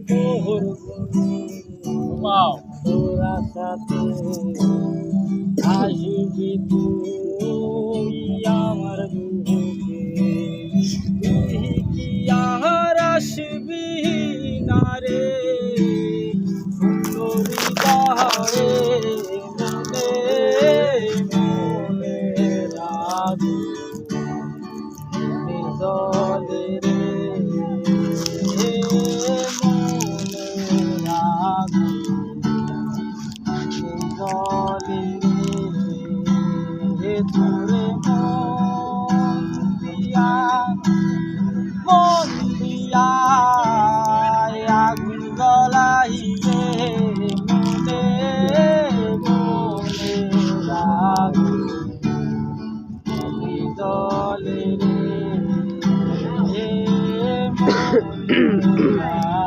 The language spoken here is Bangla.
তোর ঘুমাও তোরা সাথে আসবি তুই আমার বুকে তুই কি আর আসবি না রে সুন্দরী তাহারে মনে মনে রাখি জলে রে মনে রাখি জলে রে তোরে মন দিয়া আগুন জ্বলাইলে মনে মনে রাখি জলে রে মনে